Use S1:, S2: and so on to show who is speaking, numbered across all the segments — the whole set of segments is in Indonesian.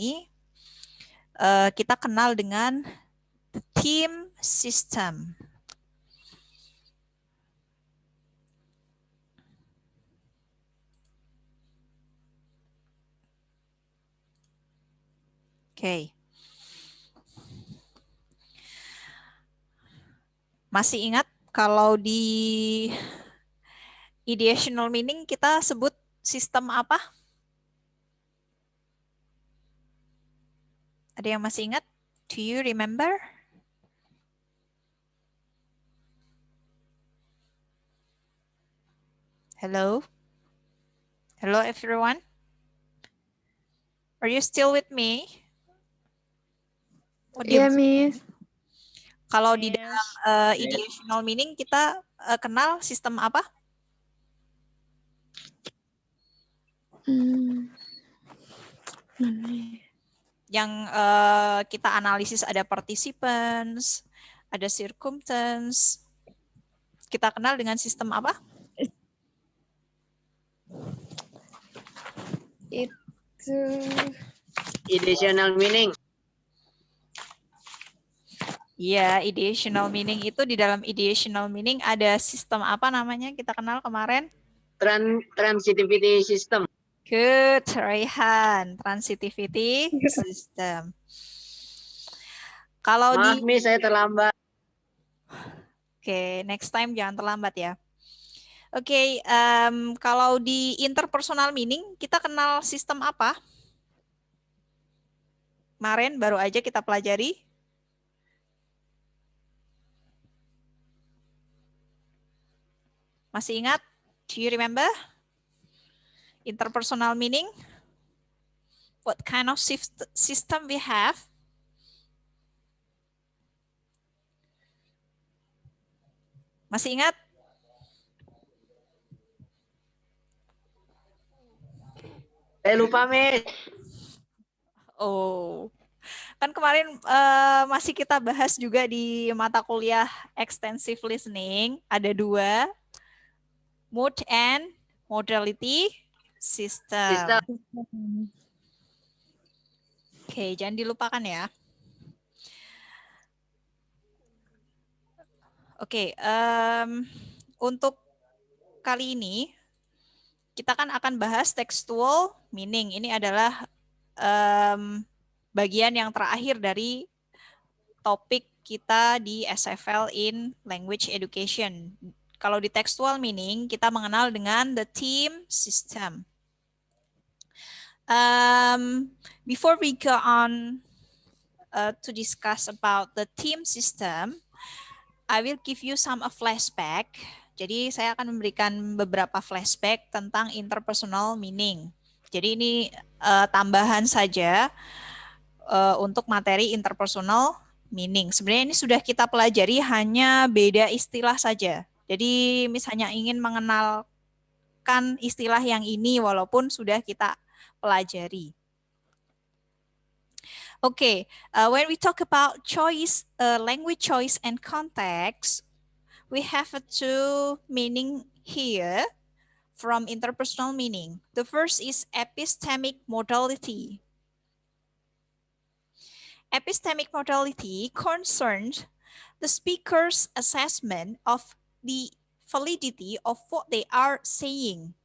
S1: ini kita kenal dengan the team system. Oke. Masih ingat kalau di ideational meaning kita sebut sistem apa? Ada yang masih ingat? Do you remember? Hello? Hello everyone? Are you still with me? Oh,
S2: Iya, Miss.
S1: Kalau di dalam ideational meaning kita kenal sistem apa? Yang kita analisis ada participants, ada circumstance. Kita kenal dengan sistem apa?
S2: Itu
S3: Ideational meaning.
S1: Iya, ideational meaning itu di dalam ideational meaning ada sistem apa namanya kita kenal kemarin?
S3: Transitivity system.
S1: Good, Raihan. Transitivity system. Kalau
S3: Maaf, Miss, saya terlambat.
S1: Oke, next time jangan terlambat ya. Oke, kalau di interpersonal meaning kita kenal sistem apa? Kemarin baru aja kita pelajari. Masih ingat? Do you remember? Interpersonal meaning? What kind of system we have? Masih ingat?
S3: Saya lupa, Miss.
S1: Oh, kan kemarin masih kita bahas juga di mata kuliah extensive listening. Ada 2, mood and modality system. Oke, jangan dilupakan ya. Oke, untuk kali ini kita kan akan bahas textual meaning. Ini adalah bagian yang terakhir dari topik kita di SFL in Language Education. Kalau di textual meaning, kita mengenal dengan the theme system. Before we go on to discuss about the theme system, I will give you some flashback. Jadi saya akan memberikan beberapa flashback tentang interpersonal meaning. Jadi ini tambahan saja untuk materi interpersonal meaning. Sebenarnya ini sudah kita pelajari, hanya beda istilah saja. Jadi misalnya ingin mengenalkan istilah yang ini walaupun sudah kita pelajari. Okay, when we talk about choice, language choice and context, we have 2 meaning here from interpersonal meaning. The first is epistemic modality. Epistemic modality concerns the speaker's assessment of the validity of what they are saying.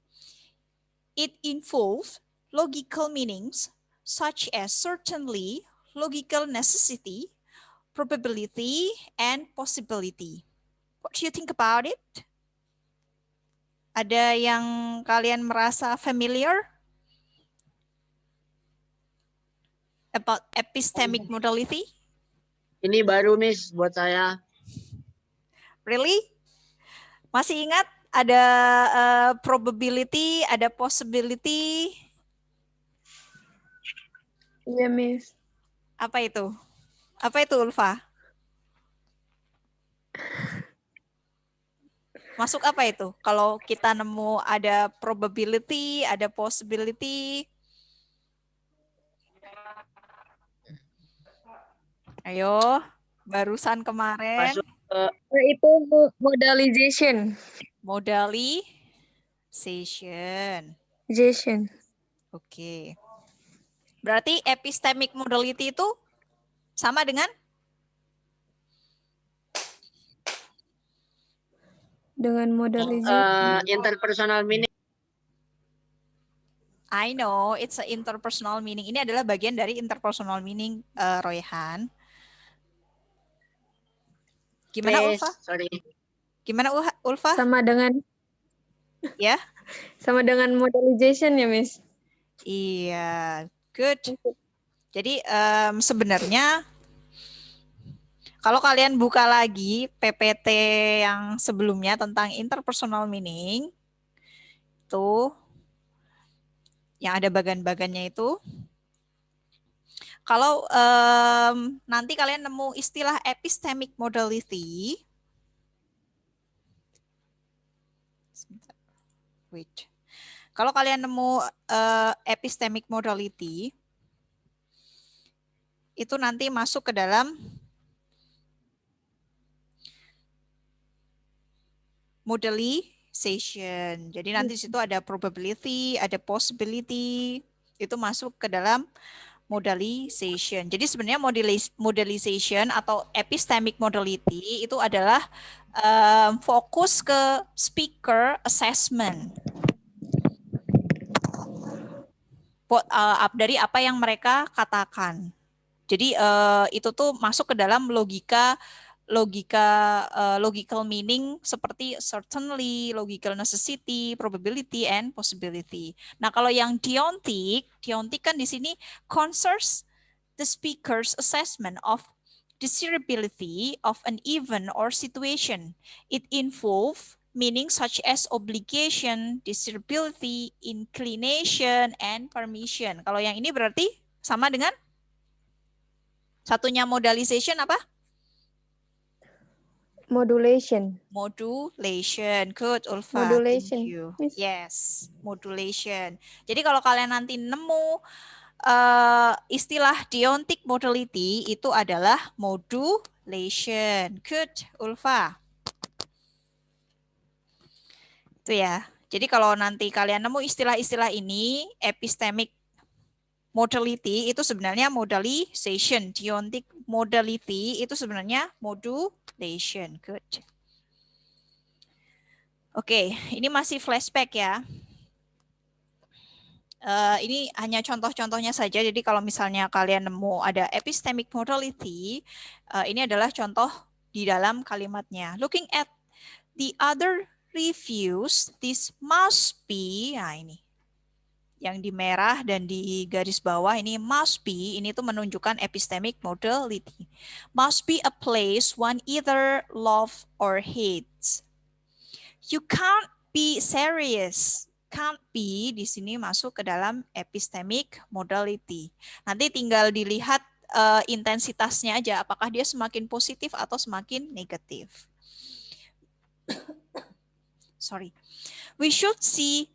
S1: It involves logical meanings such as certainly, logical necessity, probability, and possibility. What do you think about it? Ada yang kalian merasa familiar about epistemic modality?
S3: Ini baru, Miss, buat saya.
S1: Really? Masih ingat ada probability, ada possibility?
S2: Iya, Miss.
S1: Apa itu? Apa itu, Ulfa? Masuk apa itu? Kalau kita nemu ada probability, ada possibility. Ayo, barusan kemarin.
S3: Masuk ke
S2: Itu modalization.
S1: Modalization.
S2: Jason.
S1: Oke. Berarti epistemic modality itu sama dengan
S2: modalization.
S3: Interpersonal meaning.
S1: I know it's a interpersonal meaning. Ini adalah bagian dari interpersonal meaning, Royhan. Gimana
S3: Miss,
S1: Ulfa?
S3: sorry.
S1: Gimana Ulfa?
S2: Sama dengan
S1: Ya?
S2: sama dengan modalization ya, Miss.
S1: Iya, good. Jadi sebenarnya kalau kalian buka lagi PPT yang sebelumnya tentang interpersonal meaning, tuh yang ada bagan-bagannya itu, kalau nanti kalian nemu istilah epistemic modality, wait. Kalau kalian nemu epistemic modality, itu nanti masuk ke dalam modalization. Jadi nanti di situ ada probability, ada possibility, itu masuk ke dalam modalization. Jadi sebenarnya modalization atau epistemic modality itu adalah fokus ke speaker assessment. Dari apa yang mereka katakan. Jadi itu tuh masuk ke dalam logical meaning seperti certainly, logical necessity, probability, and possibility. Nah, kalau yang deontic kan di sini concerns the speaker's assessment of desirability of an event or situation. It involves meaning such as obligation, desirability, inclination, and permission. Kalau yang ini berarti sama dengan satunya modalization apa?
S2: Modulation.
S1: Modulation. Good, Ulfa.
S2: Modulation.
S1: Thank you.
S2: Miss.
S1: Yes, modulation. Jadi kalau kalian nanti nemu istilah deontic modality itu adalah modulation. Good, Ulfa. Itu ya. Jadi kalau nanti kalian nemu istilah-istilah ini, epistemic modality itu sebenarnya modalization. Deontic modality itu sebenarnya modulation. Good. Oke, ini masih flashback ya. Ini hanya contoh-contohnya saja. Jadi kalau misalnya kalian nemu ada epistemic modality, ini adalah contoh di dalam kalimatnya. Looking at the other reviews, this must be, nah ini, yang di merah dan di garis bawah ini must be, ini tuh menunjukkan epistemic modality. Must be a place one either love or hates. You can't be serious. Can't be di sini masuk ke dalam epistemic modality. Nanti tinggal dilihat intensitasnya aja, apakah dia semakin positif atau semakin negatif. Sorry. We should see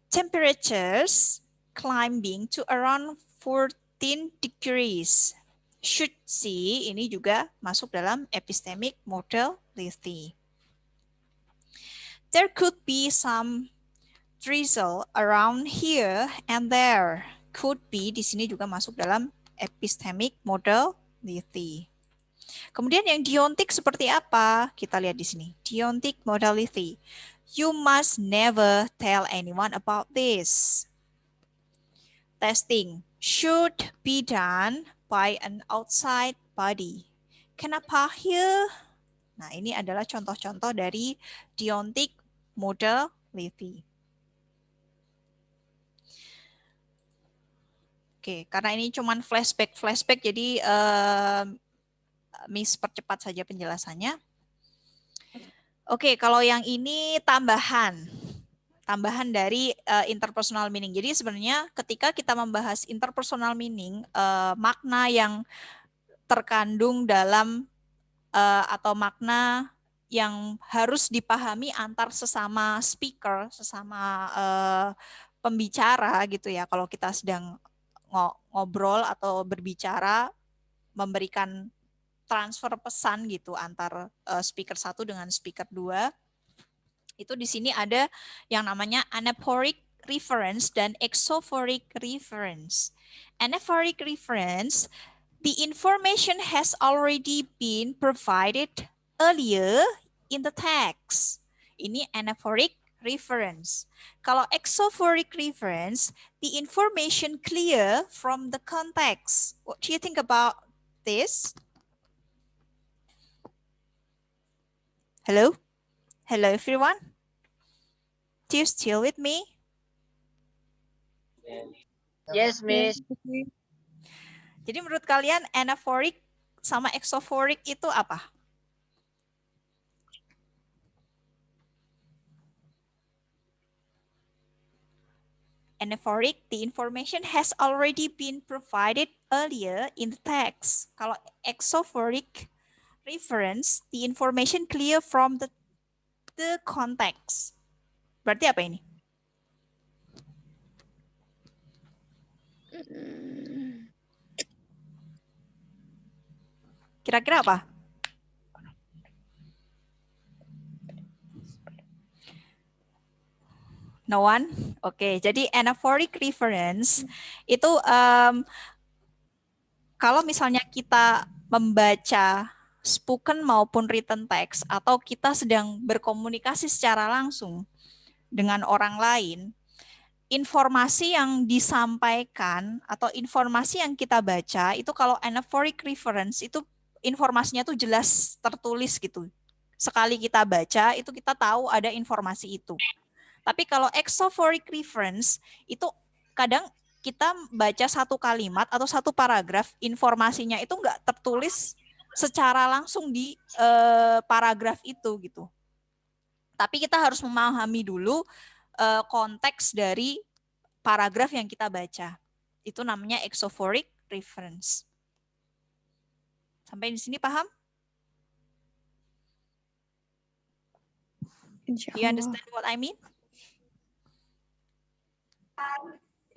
S1: temperatures climbing to around 14 degrees. Should see ini juga masuk dalam epistemic modality. There could be some drizzle around here and there. Could be di sini juga masuk dalam epistemic modality. Kemudian yang deontic seperti apa? Kita lihat di sini. Deontic modality. You must never tell anyone about this. Testing should be done by an outside body. Kenapa here? Nah, ini adalah contoh-contoh dari deontic modality. Oke, karena ini cuman flashback, jadi Miss percepat saja penjelasannya. Oke, kalau yang ini tambahan dari interpersonal meaning. Jadi sebenarnya ketika kita membahas interpersonal meaning, makna yang terkandung dalam atau makna yang harus dipahami antar sesama speaker, sesama pembicara gitu ya. Kalau kita sedang ngobrol atau berbicara, memberikan transfer pesan gitu antar speaker 1 dengan speaker 2. Itu di sini ada yang namanya anaphoric reference dan exophoric reference. Anaphoric reference, the information has already been provided earlier in the text. Ini anaphoric reference. Kalau exophoric reference, the information clear from the context. What do you think about this? Hello? Hello, everyone? Do you still with me?
S3: Yes, Miss.
S1: Jadi menurut kalian anaphoric sama exophoric itu apa? Anaphoric, the information has already been provided earlier in the text. Kalau exophoric reference, the information clear from the context. Berarti apa ini? Kira-kira apa? No one? Oke, jadi anaphoric reference itu kalau misalnya kita membaca spoken maupun written text atau kita sedang berkomunikasi secara langsung dengan orang lain, informasi yang disampaikan atau informasi yang kita baca itu kalau anaphoric reference itu informasinya tuh jelas tertulis gitu. Sekali kita baca itu kita tahu ada informasi itu. Tapi kalau exophoric reference itu kadang kita baca satu kalimat atau satu paragraf, informasinya itu nggak tertulis secara langsung di paragraf itu gitu. Tapi kita harus memahami dulu konteks dari paragraf yang kita baca. Itu namanya exophoric reference. Sampai di sini paham? Do you understand what I mean?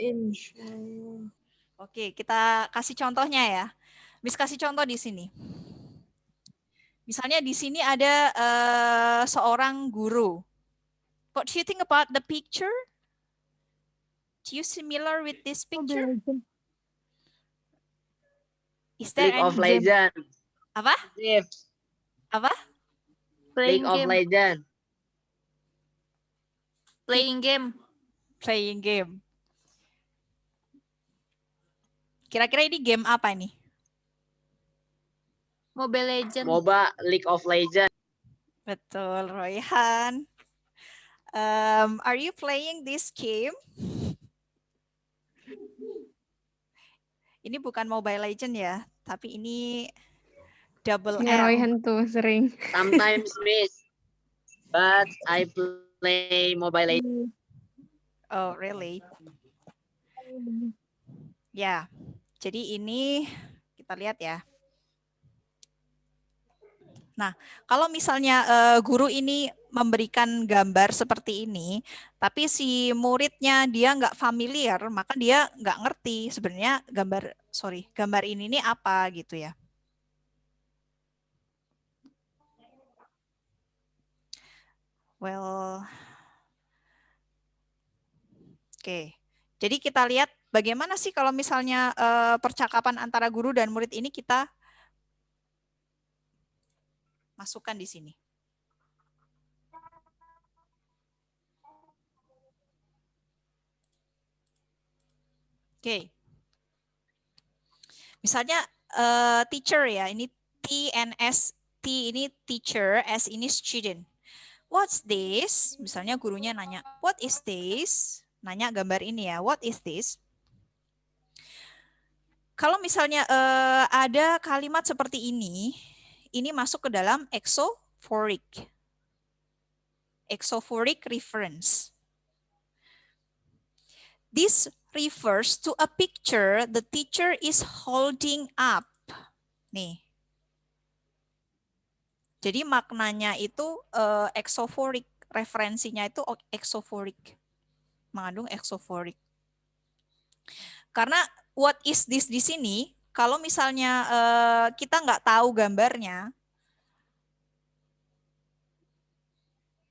S2: Insyaallah.
S1: Oke, kita kasih contohnya ya. Miss kasih contoh di sini. Misalnya di sini ada seorang guru. What do you think about the picture? Do you similar with this picture? Is there
S3: League of
S1: any game?
S3: Legends.
S1: Apa?
S3: If
S1: Apa?
S3: League of Legends.
S4: Playing game.
S1: Playing game. Kira-kira ini game apa nih?
S4: Mobile Legends.
S3: MOBA League of Legends.
S1: Betul, Royhan. Are you playing this game? Ini bukan Mobile Legend ya, tapi ini double
S2: Ya,
S1: M.
S2: Royhan tuh sering.
S3: Sometimes, Miss. But I play Mobile Legends.
S1: Oh, really? Ya, jadi ini kita lihat ya. Nah, kalau misalnya guru ini memberikan gambar seperti ini, tapi si muridnya dia nggak familiar, maka dia nggak ngerti sebenarnya gambar ini nih apa gitu ya. Well, oke. Jadi kita lihat bagaimana sih kalau misalnya percakapan antara guru dan murid ini kita masukkan di sini. Oke. Misalnya teacher ya, ini T and S, T ini teacher, S ini student. What's this? Misalnya gurunya nanya, what is this? Nanya gambar ini ya, what is this? Kalau misalnya ada kalimat seperti ini masuk ke dalam exophoric reference. This refers to a picture the teacher is holding up. Nih. Jadi maknanya itu exophoric, referensinya itu exophoric. Mengandung exophoric. Karena what is this di sini, kalau misalnya kita nggak tahu gambarnya,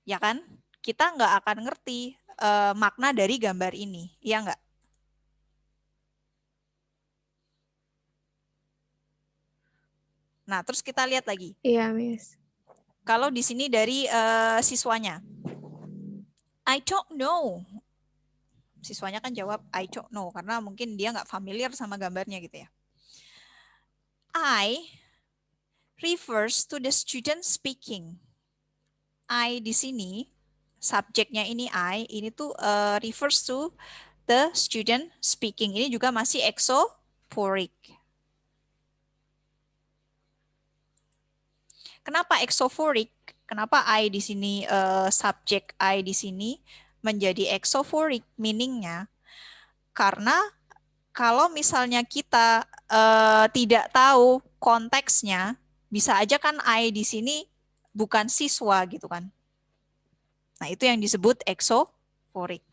S1: ya kan, kita nggak akan ngerti makna dari gambar ini, iya nggak? Nah, terus kita lihat lagi.
S2: Iya, Miss.
S1: Kalau di sini dari siswanya, I don't know. Siswanya kan jawab I don't know karena mungkin dia nggak familiar sama gambarnya gitu ya. I refers to the student speaking. I di sini subjeknya ini I, ini tuh refers to the student speaking. Ini juga masih exophoric. Kenapa exophoric? Kenapa I di sini subjek I di sini menjadi exophoric meaningnya? Karena kalau misalnya kita tidak tahu konteksnya, bisa aja kan I di sini bukan siswa gitu kan. Nah, itu yang disebut exophoric.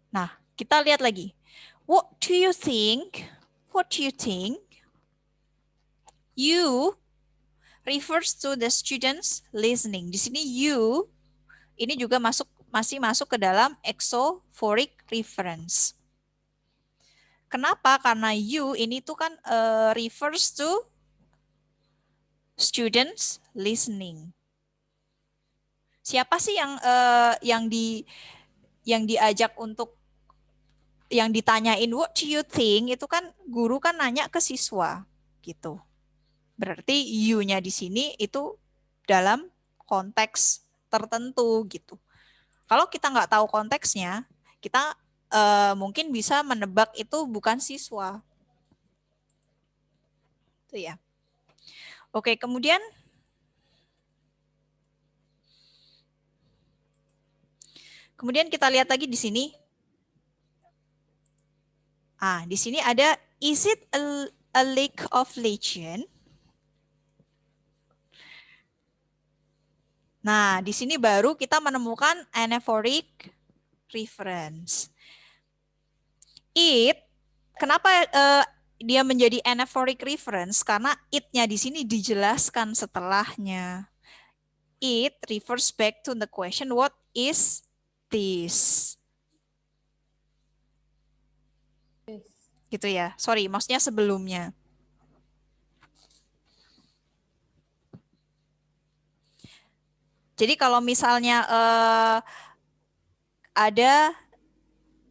S1: Nah, kita lihat lagi. What do you think? What do you think? You refers to the students listening. Di sini you ini juga masih masuk ke dalam exophoric reference. Kenapa? Karena you ini tuh kan refers to students listening. Siapa sih yang diajak untuk yang ditanyain what do you think itu kan guru kan nanya ke siswa gitu. Berarti you-nya di sini itu dalam konteks tertentu gitu. Kalau kita nggak tahu konteksnya, kita mungkin bisa menebak itu bukan siswa. Itu ya. Oke, kemudian kita lihat lagi di sini. Di sini ada is it a League of Legends? Nah, di sini baru kita menemukan anaphoric reference. It, kenapa dia menjadi anaphoric reference? Karena it-nya di sini dijelaskan setelahnya. It refers back to the question, what is this? Gitu ya. Sorry, maksudnya sebelumnya. Jadi kalau misalnya ada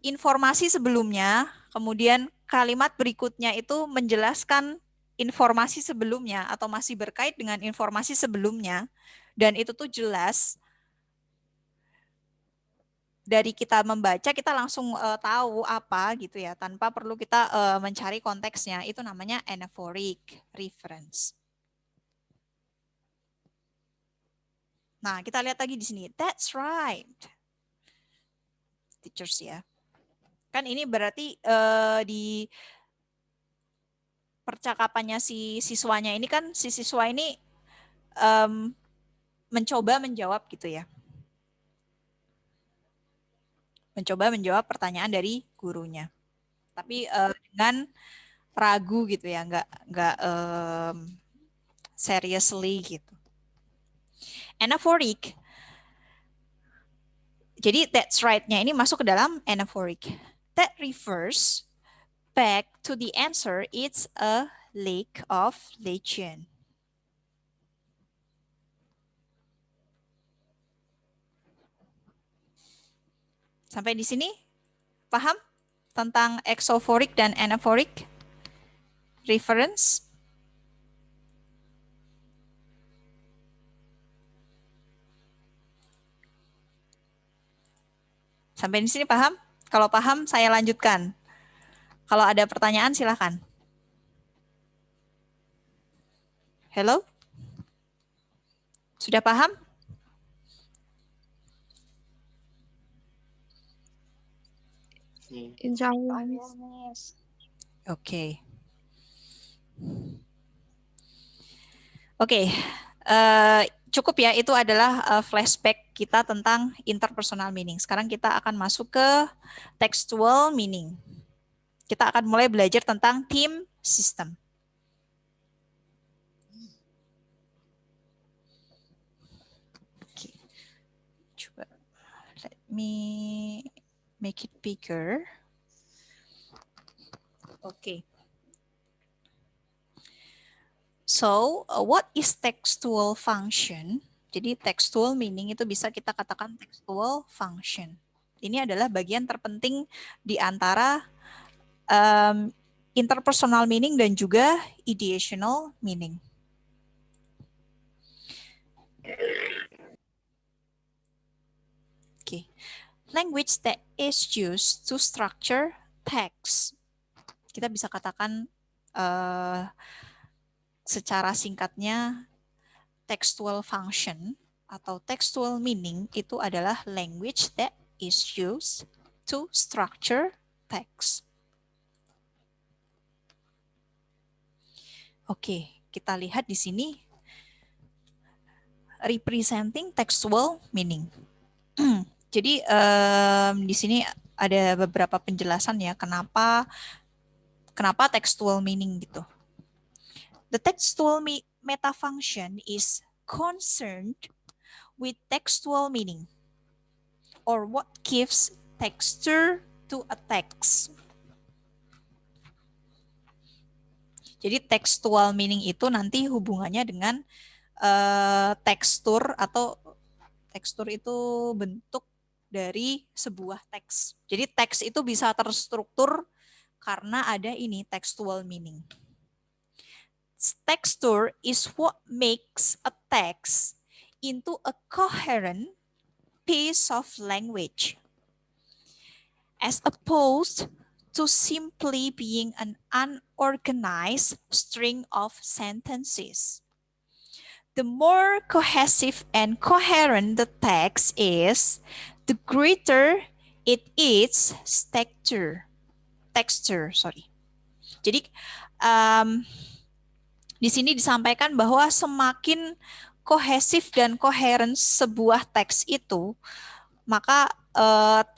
S1: informasi sebelumnya, kemudian kalimat berikutnya itu menjelaskan informasi sebelumnya atau masih berkait dengan informasi sebelumnya, dan itu tuh jelas, dari kita membaca kita langsung tahu apa gitu ya, tanpa perlu kita mencari konteksnya, itu namanya anaphoric reference. Nah, kita lihat lagi di sini. That's right. Teachers ya. Kan ini berarti di percakapannya si siswanya ini kan si siswa ini mencoba menjawab gitu ya. Mencoba menjawab pertanyaan dari gurunya. Tapi dengan ragu gitu ya, nggak seriously gitu. Anaphoric. Jadi that's right-nya ini masuk ke dalam anaphoric. That refers back to the answer, it's a League of Legends. Sampai di sini paham tentang exophoric dan anaphoric reference? Sampai di sini paham? Kalau paham, saya lanjutkan. Kalau ada pertanyaan, silakan. Hello? Sudah paham?
S2: Insya Allah, Miss.
S1: Oke. Oke. Cukup ya, itu adalah flashback kita tentang interpersonal meaning. Sekarang kita akan masuk ke textual meaning. Kita akan mulai belajar tentang theme system. Oke. Coba. me make it bigger. Okay. So, what is textual function? Jadi textual meaning itu bisa kita katakan textual function. Ini adalah bagian terpenting di antara interpersonal meaning dan juga ideational meaning. Okay. Language that is used to structure text. Kita bisa katakan secara singkatnya textual function atau textual meaning itu adalah language that is used to structure text. Oke, kita lihat di sini representing textual meaning. Jadi di sini ada beberapa penjelasan ya kenapa textual meaning gitu. The textual meta function is concerned with textual meaning or what gives texture to a text. Jadi textual meaning itu nanti hubungannya dengan tekstur atau tekstur itu bentuk dari sebuah teks. Jadi teks itu bisa terstruktur karena ada ini textual meaning. Texture is what makes a text into a coherent piece of language, as opposed to simply being an unorganized string of sentences. The more cohesive and coherent the text is, the greater it is texture. Jadi di sini disampaikan bahwa semakin kohesif dan koheren sebuah teks itu, maka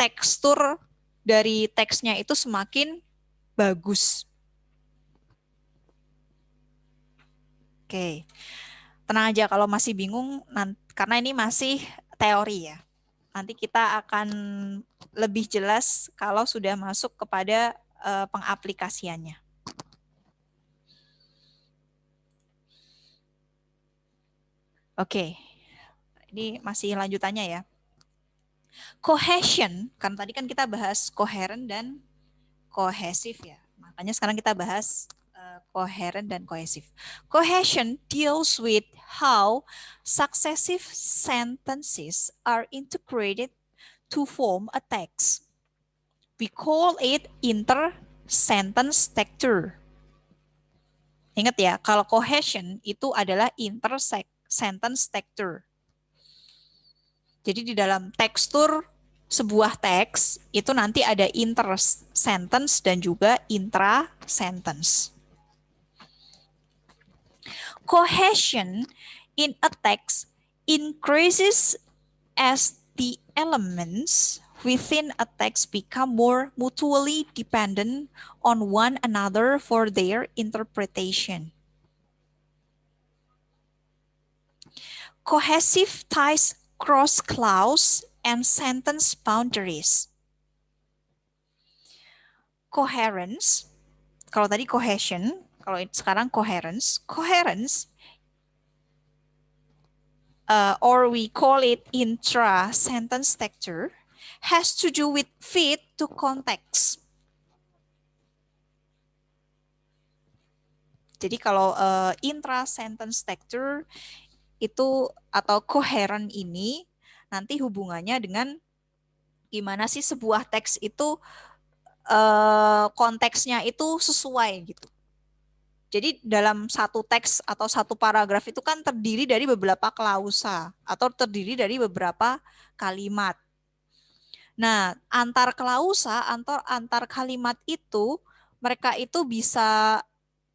S1: tekstur dari teksnya itu semakin bagus. Oke, tenang aja kalau masih bingung, karena ini masih teori ya. Nanti kita akan lebih jelas kalau sudah masuk kepada pengaplikasiannya. Oke, ini masih lanjutannya ya. Cohesion, karena tadi kan kita bahas coherent dan kohesif ya. Makanya sekarang kita bahas coherent dan kohesif. Cohesion deals with how successive sentences are integrated to form a text. We call it inter-sentence texture. Ingat ya, kalau cohesion itu adalah inter-sentence texture. Jadi di dalam tekstur sebuah teks itu nanti ada inter-sentence dan juga intra-sentence. Cohesion in a text increases as the elements within a text become more mutually dependent on one another for their interpretation. Cohesive ties cross clause and sentence boundaries. Coherence, kalau tadi cohesion, kalau sekarang coherence. Coherence, or we call it intra-sentence texture, has to do with fit to context. Jadi kalau intra-sentence texture itu atau coherent ini nanti hubungannya dengan gimana sih sebuah teks itu konteksnya itu sesuai gitu. Jadi dalam satu teks atau satu paragraf itu kan terdiri dari beberapa klausa atau terdiri dari beberapa kalimat. Nah, antar klausa, antar kalimat itu mereka itu bisa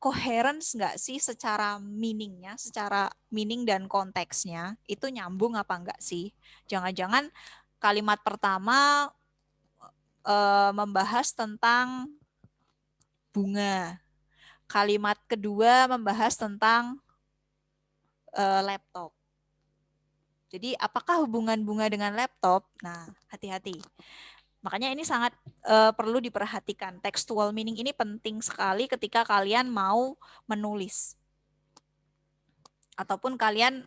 S1: coherence nggak sih secara meaningnya, secara meaning dan konteksnya itu nyambung apa enggak sih? Jangan-jangan kalimat pertama membahas tentang bunga, kalimat kedua membahas tentang laptop. Jadi apakah hubungan bunga dengan laptop? Nah, hati-hati. Makanya ini sangat perlu diperhatikan. Textual meaning ini penting sekali ketika kalian mau menulis. Ataupun kalian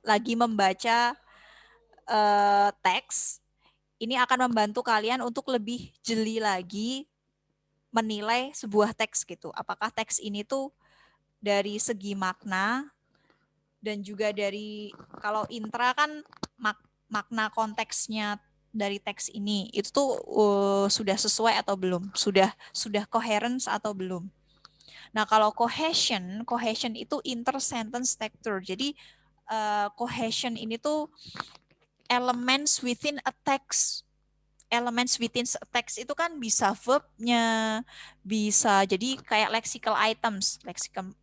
S1: lagi membaca teks, ini akan membantu kalian untuk lebih jeli lagi menilai sebuah teks gitu. Apakah teks ini tuh dari segi makna dan juga dari kalau intra kan makna konteksnya dari teks ini itu tuh sudah sesuai atau belum, sudah coherence atau belum. Nah kalau cohesion itu inter sentence structure. Jadi cohesion ini tuh elements within a text. Elements within a text itu kan bisa verbnya, bisa jadi kayak lexical items.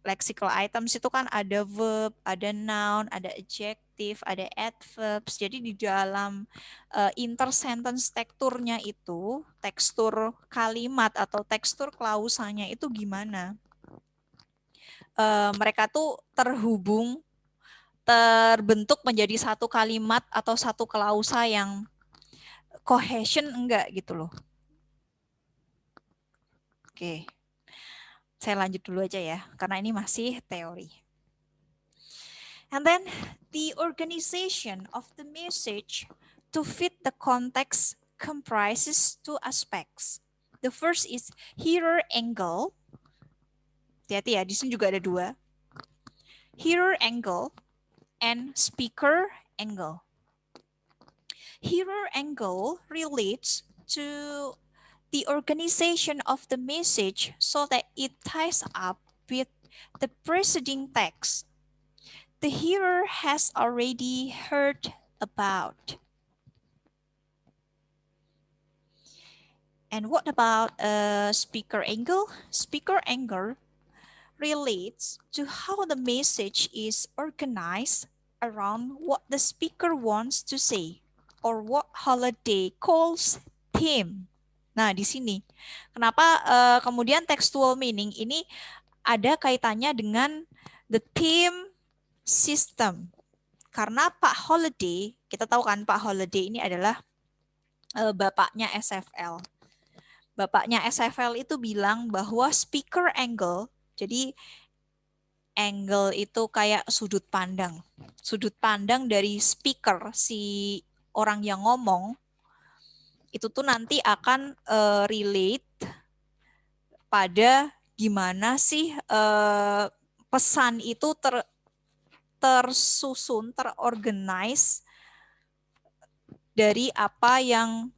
S1: Lexical items itu kan ada verb, ada noun, ada adjective, ada adverbs. Jadi di dalam intersentence teksturnya itu, tekstur kalimat atau tekstur klausanya itu gimana? Mereka tuh terbentuk menjadi satu kalimat atau satu klausa yang cohesion enggak gitu loh. Oke, saya lanjut dulu aja ya, karena ini masih teori. And then the organization of the message to fit the context comprises two aspects. The first is hearer angle. Hati-hati ya, di sini juga ada dua. Hearer angle and speaker angle. Hearer angle relates to the organization of the message so that it ties up with the preceding text the hearer has already heard about. And what about speaker angle? Speaker angle relates to how the message is organized around what the speaker wants to say or what Holiday calls theme. Nah, di sini kenapa kemudian textual meaning ini ada kaitannya dengan the theme system. Karena Pak Holiday, kita tahu kan Pak Holiday ini adalah bapaknya SFL. Bapaknya SFL itu bilang bahwa speaker angle, jadi angle itu kayak sudut pandang. Sudut pandang dari speaker, si orang yang ngomong, itu tuh nanti akan relate pada gimana sih pesan itu tersusun, terorganize dari apa yang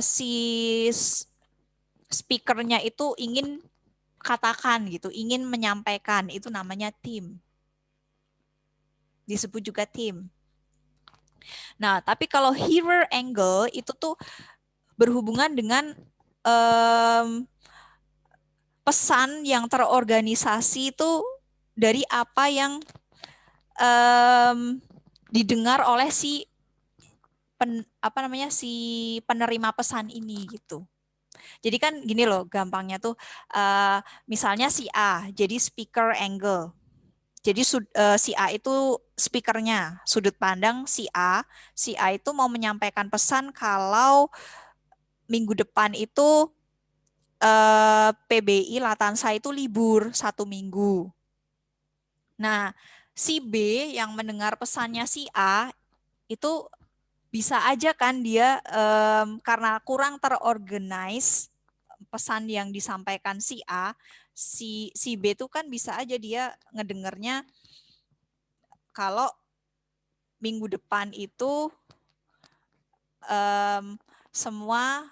S1: si speakernya itu ingin katakan gitu, ingin menyampaikan, itu namanya theme. Disebut juga theme. Nah, tapi kalau hearer angle itu tuh berhubungan dengan pesan yang terorganisasi itu dari apa yang didengar oleh si penerima pesan ini gitu. Jadi kan gini loh gampangnya tuh, misalnya si A jadi speaker angle. Jadi si A itu speakernya, sudut pandang si A itu mau menyampaikan pesan kalau minggu depan itu PBI Latansa itu libur 1 minggu. Nah, si B yang mendengar pesannya si A itu bisa aja kan dia karena kurang terorganize pesan yang disampaikan si A, si B itu kan bisa aja dia ngedengernya kalau minggu depan itu semua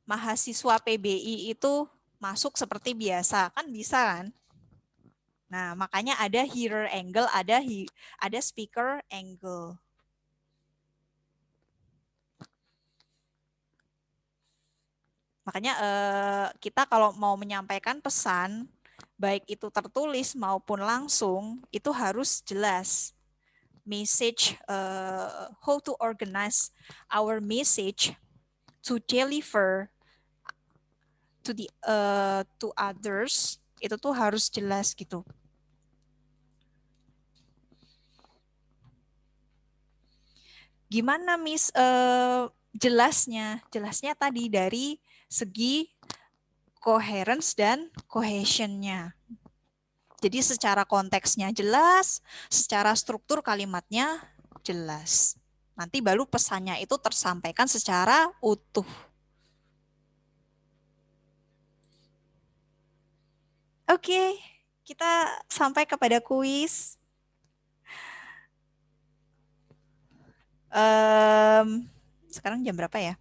S1: mahasiswa PBI itu masuk seperti biasa, kan bisa kan? Nah, makanya ada hearer angle, ada speaker angle. Makanya kita kalau mau menyampaikan pesan, baik itu tertulis maupun langsung, itu harus jelas. Message, how to organize our message to deliver to others, itu tuh harus jelas gitu. Gimana Miss jelasnya? Jelasnya tadi dari segi coherence dan cohesionnya. Jadi secara konteksnya jelas, secara struktur kalimatnya jelas. Nanti baru pesannya itu tersampaikan secara utuh. Oke, kita sampai kepada kuis. Sekarang jam berapa ya?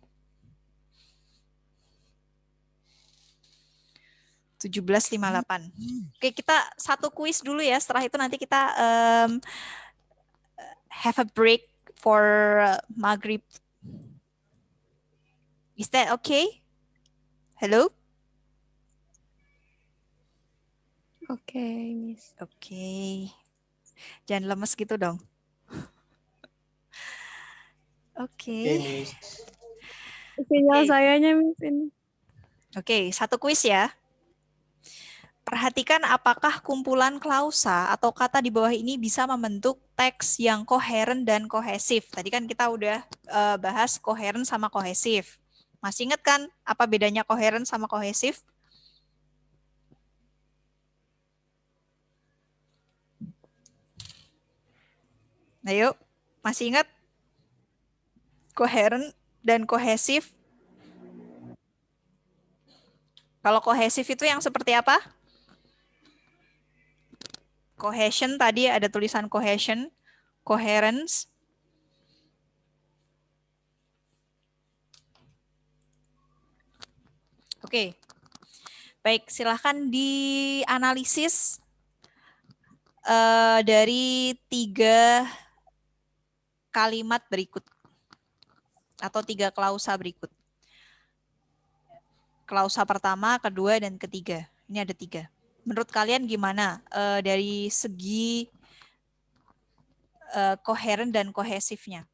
S1: 17.58. Oke, kita satu kuis dulu ya. Setelah itu nanti kita have a break for maghrib. Is that okay? Hello?
S2: Oke, Miss.
S1: Oke. Jangan lemes gitu dong. Oke.
S3: Miss.
S2: Sinyal
S1: Oke.
S2: sayanya, Miss, ini.
S1: Oke, satu kuis ya. Perhatikan apakah kumpulan klausa atau kata di bawah ini bisa membentuk teks yang koheren dan kohesif. Tadi kan kita udah bahas koheren sama kohesif. Masih ingat kan apa bedanya koheren sama kohesif? Ayo, masih ingat koheren dan kohesif? Kalau kohesif itu yang seperti apa? Cohesion tadi ada tulisan cohesion, coherence. Oke. Baik, silahkan dianalisis dari 3 kalimat berikut atau 3 klausa berikut. Klausa pertama, kedua, dan ketiga. Ini ada 3. Menurut kalian gimana dari segi koheren dan kohesifnya?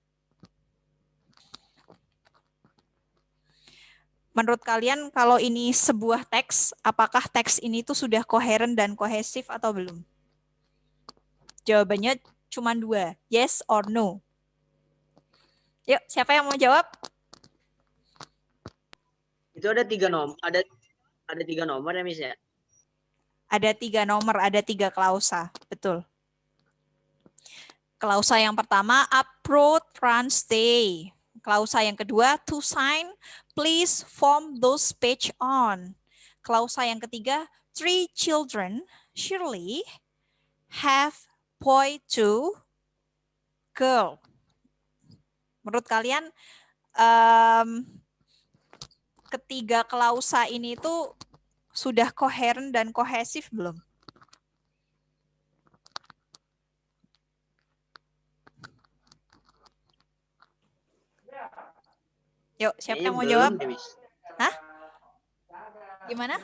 S1: Menurut kalian kalau ini sebuah teks, apakah teks ini tuh sudah koheren dan kohesif atau belum? Jawabannya cuma 2, yes or no. Yuk, siapa yang mau jawab?
S3: Itu ada 3 nomor, ada 3 nomor ya, Miss ya?
S1: Ada 3 nomor, ada 3 klausa, betul. Klausa yang pertama, approach, run, stay. Klausa yang kedua, to sign, please form those page on. Klausa yang ketiga, 3 children, surely, have boy to girl. Menurut kalian, ketiga klausa ini tuh sudah koheren dan kohesif belum? Yuk, siapa yang mau jawab?
S3: Belum, Miss.
S1: Hah? Gimana?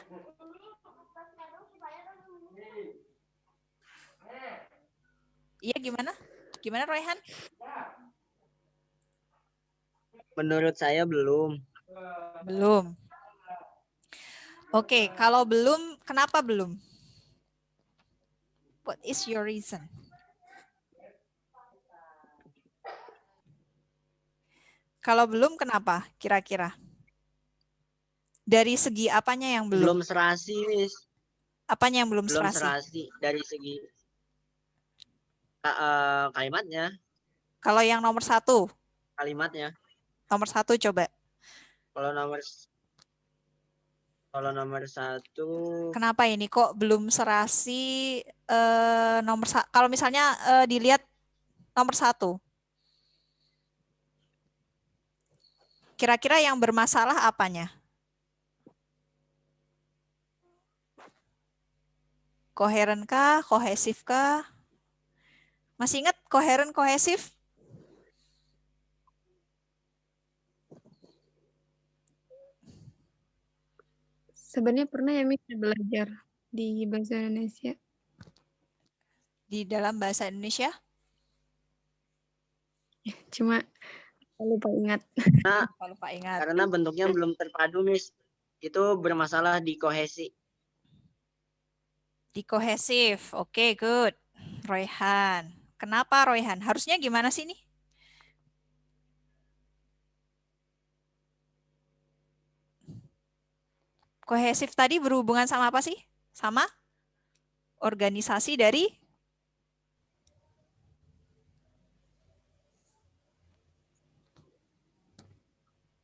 S1: Iya, gimana? Gimana, Royhan?
S3: Menurut saya belum.
S1: Belum. Oke, kalau belum, kenapa belum? What is your reason? Kalau belum, kenapa kira-kira? Dari segi apanya yang belum?
S3: Belum serasi, Miss.
S1: Apanya yang belum
S3: Belum
S1: serasi?
S3: serasi dari segi kalimatnya.
S1: Kalau yang nomor 1?
S3: Kalimatnya.
S1: Nomor 1 coba.
S3: Kalau nomor 1.
S1: Kenapa ini kok belum serasi kalau misalnya dilihat nomor 1. Kira-kira yang bermasalah apanya? Koheren kah? Kohesif kah? Masih ingat koheren, kohesif?
S2: Sebenarnya pernah ya, Miss, belajar di bahasa Indonesia.
S1: Di dalam bahasa Indonesia?
S2: Cuma lupa ingat.
S1: Lupa ingat.
S3: Karena bentuknya belum terpadu, Miss. Itu bermasalah di kohesi.
S1: Di kohesif. Oke, good. Royhan. Kenapa Royhan? Harusnya gimana sih nih? Kohesif tadi berhubungan sama apa sih? Sama organisasi dari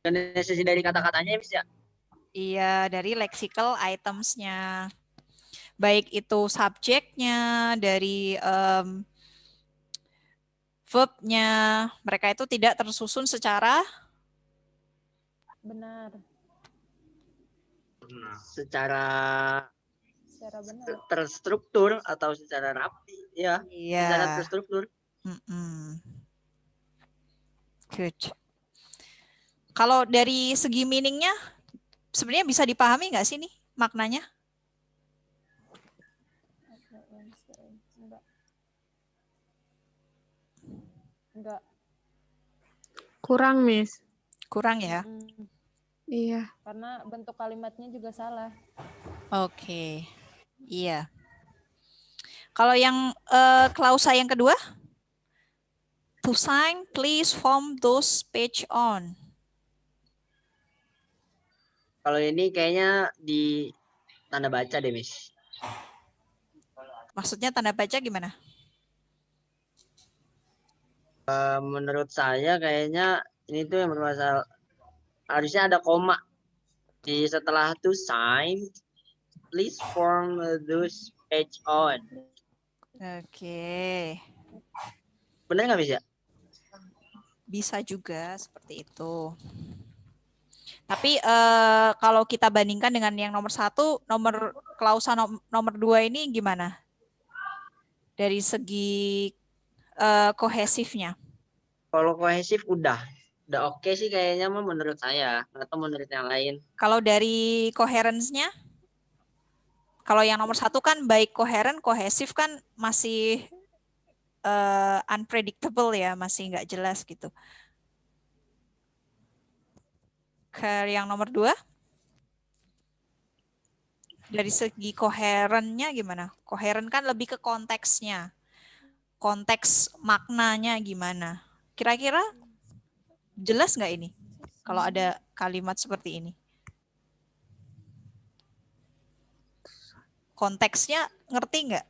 S3: organisasi dari kata-katanya Miss ya.
S1: iya, dari lexical items-nya. Baik itu subjeknya, dari verb-nya, mereka itu tidak tersusun secara
S4: Benar.
S3: Secara
S4: Benar.
S3: terstruktur atau secara rapi, ya.
S1: iya.
S3: Secara terstruktur.
S1: Good. Kalau dari segi meaning-nya, sebenarnya bisa dipahami nggak sih nih maknanya?
S4: Enggak.
S2: Kurang, Miss.
S1: Kurang ya?
S2: Iya.
S4: Karena bentuk kalimatnya juga salah.
S1: Oke. Iya. Kalau yang klausa yang kedua? To sign, please form those page on.
S3: Kalau ini kayaknya di tanda baca deh, Miss.
S1: Maksudnya tanda baca gimana?
S3: Menurut saya kayaknya ini tuh yang bermasalah. Harusnya ada koma di setelah to sign, please form those page on.
S1: Oke.
S3: Benar nggak, Miss ya?
S1: Bisa juga seperti itu. Tapi kalau kita bandingkan dengan yang nomor 1, nomor klausa nomor 2 ini gimana? Dari segi kohesifnya.
S3: Kalau kohesif udah oke sih kayaknya mah menurut saya atau menurut yang lain.
S1: Kalau dari coherence-nya? Kalau yang nomor 1 kan baik koheren, kohesif kan masih unpredictable ya, masih nggak jelas gitu. Ke yang nomor 2? Dari segi koherennya gimana? Koheren kan lebih ke konteksnya. Konteks maknanya gimana? Kira-kira jelas nggak ini? Kalau ada kalimat seperti ini. Konteksnya ngerti nggak?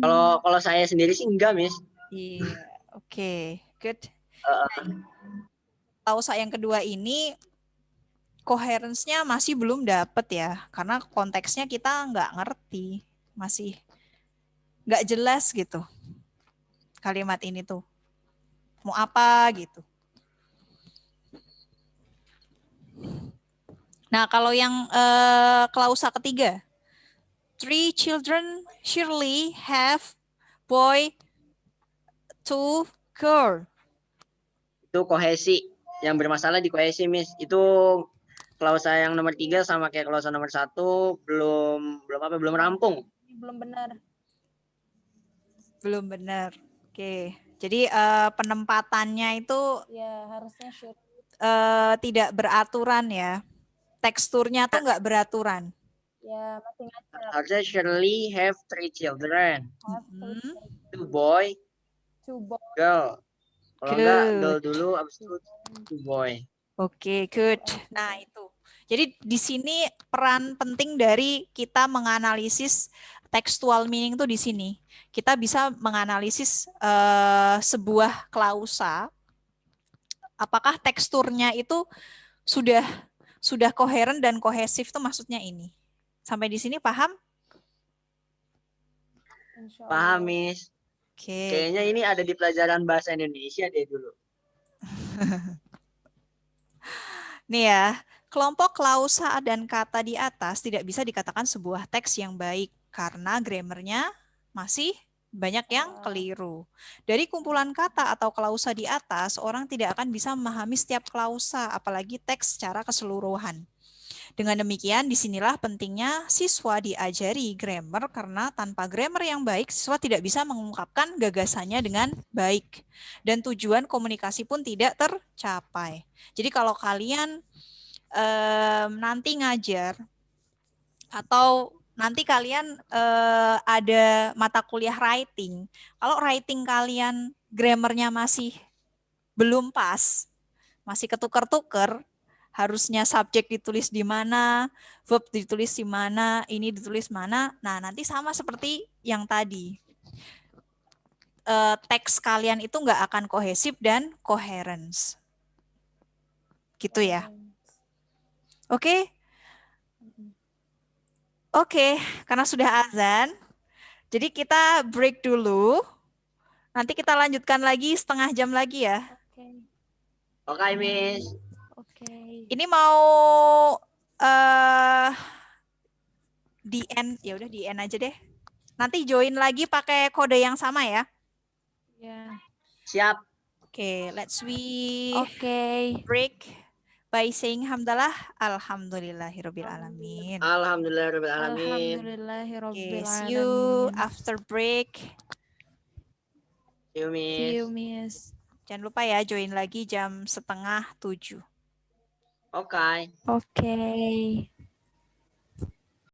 S3: Kalau saya sendiri sih enggak, Miss.
S1: Iya, oke, good.
S3: Uh,
S1: Klausa yang kedua ini coherence-nya masih belum dapet ya, karena konteksnya kita nggak ngerti, masih nggak jelas gitu. Kalimat ini tuh mau apa gitu. Nah, kalau yang klausa ketiga, 3 children surely have boy, 2 girl.
S3: Itu kohesi. Yang bermasalah di kohesi, Miss. Itu klausa yang nomor 3 sama kayak klausa nomor 1 belum rampung.
S4: Belum benar.
S1: Belum benar. Oke. Jadi penempatannya itu
S4: Ya, harusnya should.
S1: Tidak beraturan ya. Teksturnya tuh nggak beraturan.
S4: Ya, masih ngacar.
S3: Harusnya surely have 3 children.
S1: Mm-hmm.
S3: 2 boy,
S4: 2 boy.
S3: girl. Kalau enggak girl dulu, abis itu 2 boy.
S1: Oke, good. Nah itu. Jadi di sini peran penting dari kita menganalisis textual meaning tuh di sini. Kita bisa menganalisis sebuah klausa. Apakah teksturnya itu sudah koheren dan kohesif tuh maksudnya ini. Sampai di sini paham?
S3: Paham, Miss.
S1: Oke.
S3: Kayaknya ini ada di pelajaran bahasa Indonesia deh dulu.
S1: Nih ya, kelompok klausa dan kata di atas tidak bisa dikatakan sebuah teks yang baik karena grammarnya masih banyak yang keliru. Dari kumpulan kata atau klausa di atas, orang tidak akan bisa memahami setiap klausa, apalagi teks secara keseluruhan. Dengan demikian, disinilah pentingnya siswa diajari grammar karena tanpa grammar yang baik, siswa tidak bisa mengungkapkan gagasannya dengan baik. Dan tujuan komunikasi pun tidak tercapai. Jadi kalau kalian nanti ngajar atau nanti kalian ada mata kuliah writing, kalau writing kalian grammarnya masih belum pas, masih ketuker-tuker, harusnya subjek ditulis di mana, verb ditulis di mana, ini ditulis mana. Nah, nanti sama seperti yang tadi. Teks kalian itu nggak akan kohesif dan coherence. Gitu ya. Oke? Oke, karena sudah azan, jadi kita break dulu. Nanti kita lanjutkan lagi setengah jam lagi ya.
S4: Oke.
S3: Oke, Miss.
S4: Oke.
S1: Ini mau di end, ya udah di end aja deh. Nanti join lagi pakai kode yang sama ya.
S4: Ya.
S3: Siap.
S1: Oke, let's we
S4: Oke.
S1: break by saying hamdalah, alhamdulillahirabbil alamin.
S3: Alhamdulillahirrahmanirrahim.
S1: Oke,
S4: Alhamdulillahirabbil
S1: see you
S4: alamin.
S1: after break.
S3: See you, Miss.
S4: See you, Miss.
S1: Jangan lupa ya join lagi jam 6:30.
S3: Oke.
S4: Oke.